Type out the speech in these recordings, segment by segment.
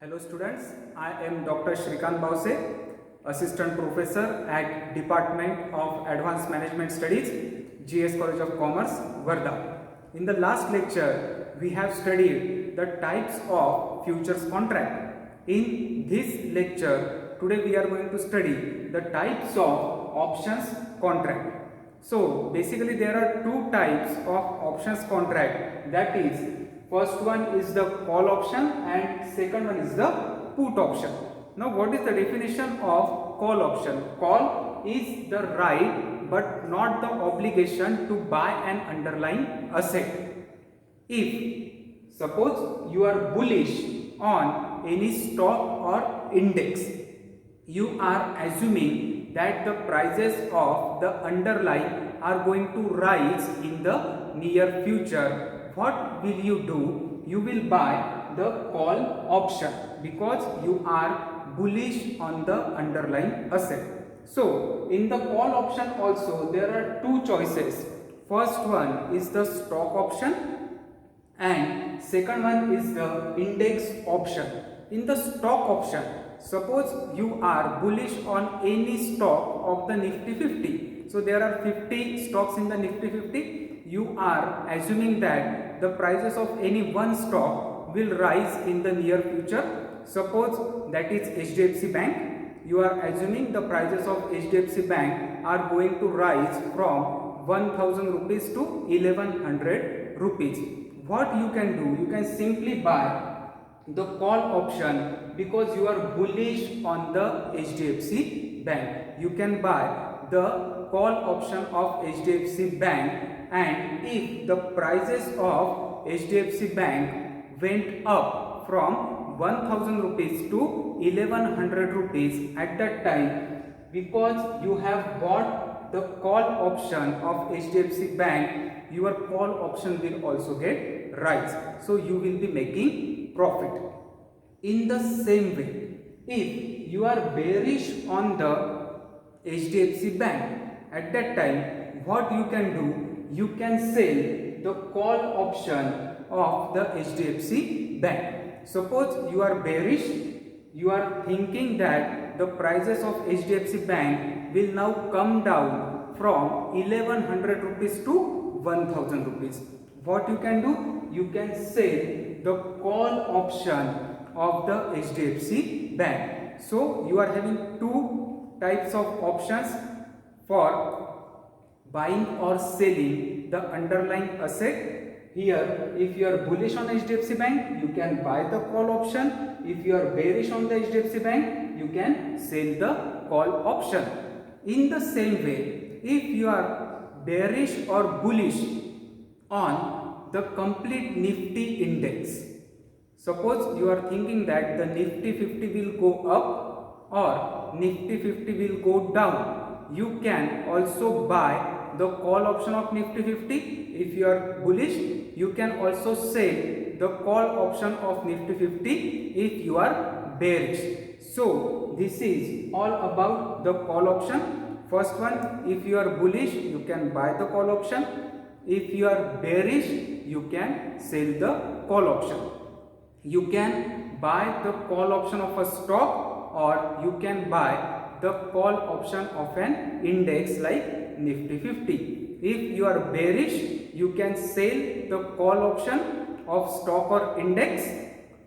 Hello students, I am Dr. Shrikant Bawsay, Assistant Professor at Department of Advanced Management Studies, GS College of Commerce, Varda. In the last lecture, we have studied the types of futures contract. In this lecture, today we are going to study the types of options contract. So basically there are two types of options contract, that is, first one is the call option and second one is the put option. Now what is the definition of call option? Call is the right but not the obligation to buy an underlying asset. If suppose you are bullish on any stock or index, you are assuming that the prices of the underlying are going to rise in the near future. What will you do? You will buy the call option because you are bullish on the underlying asset. So in the call option also there are two choices. First one is the stock option and second one is the index option. In the stock option, suppose you are bullish on any stock of the Nifty 50. So there are 50 stocks in the Nifty 50. You are assuming that the prices of any one stock will rise in the near future. Suppose that is HDFC Bank. You are assuming the prices of HDFC Bank are going to rise from 1000 rupees to 1100 rupees. What you can do? You can simply buy the call option because you are bullish on the HDFC Bank. You can buy the call option of HDFC Bank, and if the prices of HDFC Bank went up from 1000 rupees to 1100 rupees at that time, because you have bought the call option of HDFC Bank, your call option will also get rise. So you will be making profit. In the same way, if you are bearish on the HDFC Bank, at that time what you can do? You can sell the call option of the HDFC Bank. Suppose you are bearish, you are thinking that the prices of HDFC Bank will now come down from 1100 rupees to 1000 rupees. What you can do? You can sell the call option of the HDFC Bank. So you are having two types of options for buying or selling the underlying asset. Here, if you are bullish on HDFC Bank, you can buy the call option. If you are bearish on the HDFC Bank, you can sell the call option. In the same way, if you are bearish or bullish on the complete Nifty index, suppose you are thinking that the Nifty 50 will go up or Nifty 50 will go down, you can also buy the call option of Nifty 50. If you are bullish, you can also sell the call option of Nifty 50 if you are bearish. So this is all about the call option. First one, if you are bullish, you can buy the call option. If you are bearish, you can sell the call option. You can buy the call option of a stock or you can buy the call option of an index like Nifty 50. If you are bearish, you can sell the call option of stock or index,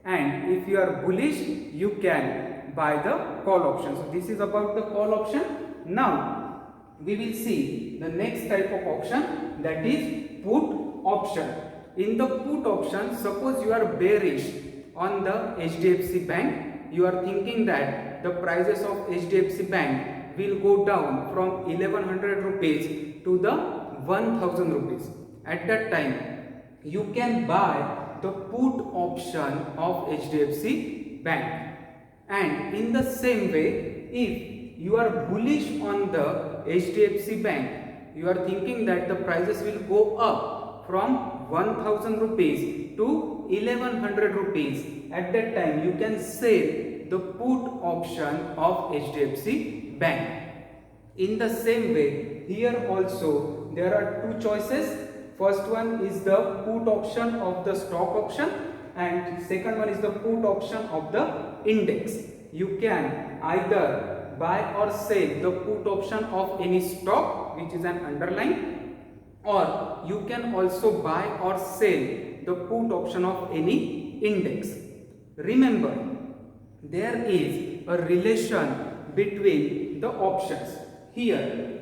and if you are bullish, you can buy the call option. So this is about the call option. Now we will see the next type of option, that is put option. In the put option, suppose you are bearish on the HDFC Bank. You are thinking that the prices of HDFC Bank will go down from 1100 rupees to the 1000 rupees. At that time, you can buy the put option of HDFC Bank. And in the same way, if you are bullish on the HDFC Bank, you are thinking that the prices will go up from 1000 rupees to 1100 rupees. At that time, you can sell the put option of HDFC Bank. In the same way, here also there are two choices. First one is the put option of the stock option and second one is the put option of the index. You can either buy or sell the put option of any stock which is an underline, or you can also buy or sell the put option of any index. Remember, there is a relation between the options. Here,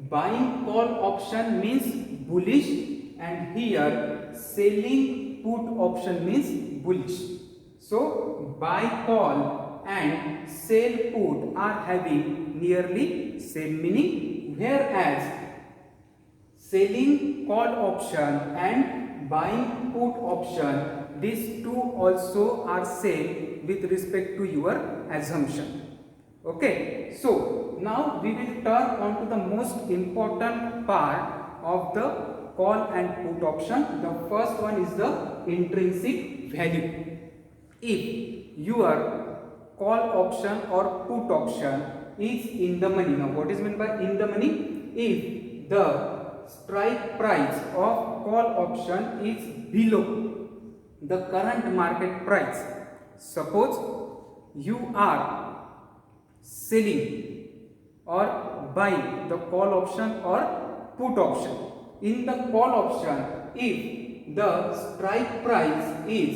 buying call option means bullish, and here selling put option means bullish. So, buy call and sell put are having nearly same meaning, whereas selling call option and buying put option, these two also are same with respect to your assumption. Okay, so now we will turn on to the most important part of the call and put option. The first one is the intrinsic value. If your call option or put option is in the money, now what is meant by in the money? If the strike price of call option is below the current market price, suppose you are selling or buying the call option or put option. In the call option, if the strike price is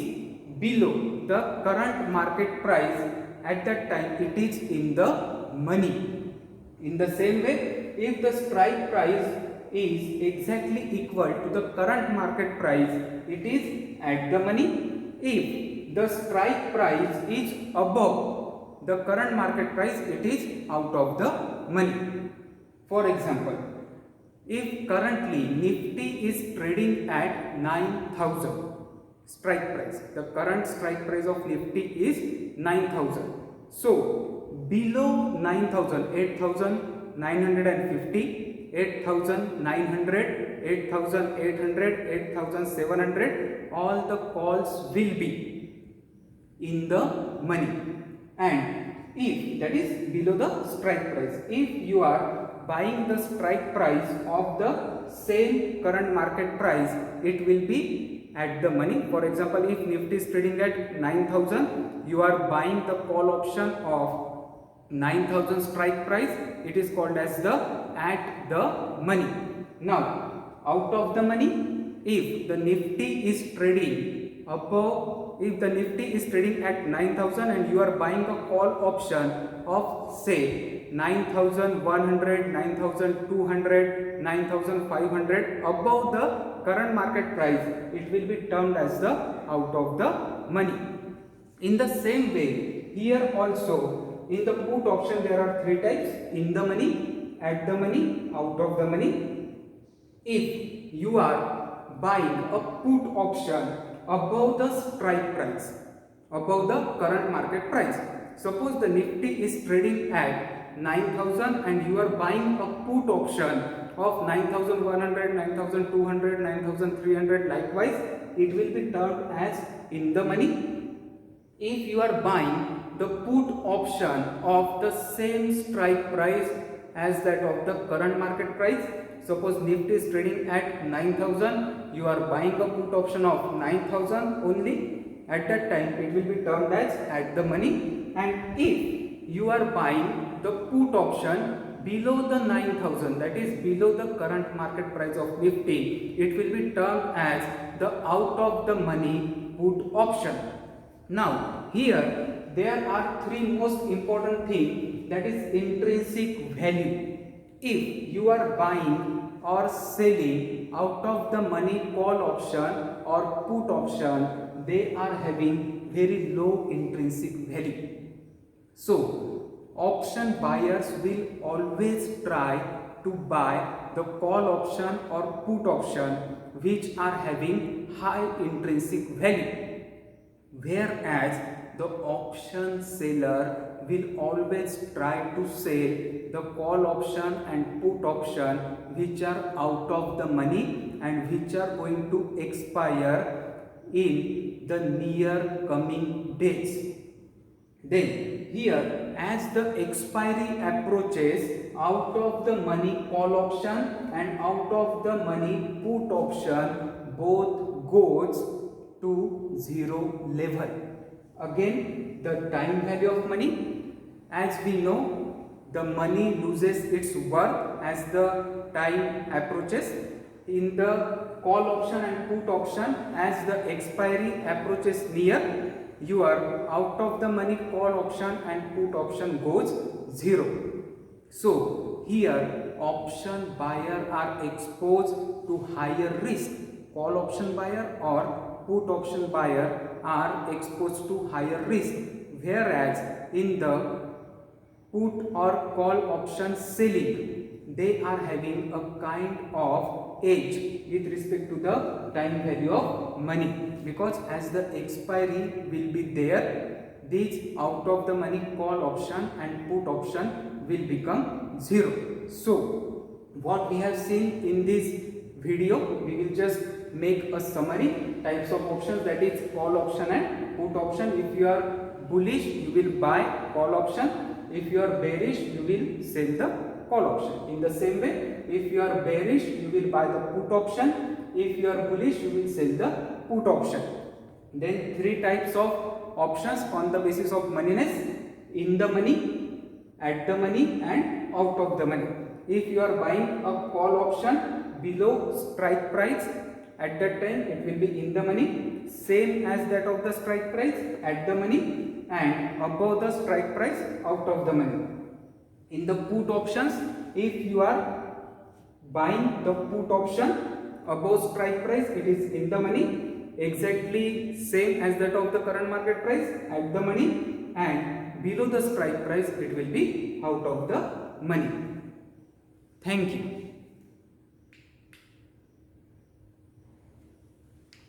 below the current market price, at that time it is in the money. In the same way, if the strike price is exactly equal to the current market price, it is at the money. If the strike price is above the current market price, it is out of the money. For example, if currently Nifty is trading at 9,000 strike price, the current strike price of Nifty is 9,000. So below 9,000, 8,950, 8,900, 8,800, 8,700, all the calls will be in the money. And if that is below the strike price, if you are buying the strike price of the same current market price, it will be at the money. For example, if Nifty is trading at 9,000, you are buying the call option of 9,000 strike price, it is called as the at the money. Now, out of the money, if the Nifty is trading above, if the Nifty is trading at 9,000 and you are buying a call option of say 9,100, 9,200, 9,500 above the current market price, it will be termed as the out of the money. In the same way, here also in the put option there are three types: in the money, at the money, out of the money. If you are buying a put option above the strike price, above the current market price, suppose the Nifty is trading at 9,000 and you are buying a put option of 9,100, 9,200, 9,300, likewise it will be termed as in the money. If you are buying the put option of the same strike price as that of the current market price, suppose Nifty is trading at 9,000, you are buying a put option of 9,000 only, at that time it will be termed as at the money. And if you are buying the put option below the 9,000, that is below the current market price of Nifty, it will be termed as the out of the money put option. Now here there are three most important things, that is intrinsic value. If you are buying or selling out of the money call option or put option, they are having very low intrinsic value. So option buyers will always try to buy the call option or put option which are having high intrinsic value, whereas the option seller will always try to sell the call option and put option which are out of the money and which are going to expire in the near coming days. Then here, as the expiry approaches, out of the money call option and out of the money put option both goes to zero level. Again, the time value of money, as we know, the money loses its worth as the time approaches. In the call option and put option, as the expiry approaches near, your out of the money call option and put option goes zero. So here option buyer are exposed to higher risk. Call option buyer or put option buyer are exposed to higher risk, whereas in the put or call option selling, they are having a kind of edge with respect to the time value of money, because as the expiry will be there, these out of the money call option and put option will become zero. So what we have seen in this video, we will just make a summary types of options, that is call option and put option. If you are bullish, you will buy call option. If you are bearish, you will sell the call option. In the same way, if you are bearish, you will buy the put option. If you are bullish, you will sell the put option. Then three types of options on the basis of moneyness: in the money, at the money, and out of the money. If you are buying a call option below strike price, at that time it will be in the money, same as that of the strike price at the money, and above the strike price out of the money. In the put options, if you are buying the put option above strike price, it is in the money, exactly same as that of the current market price at the money, and below the strike price it will be out of the money. Thank you.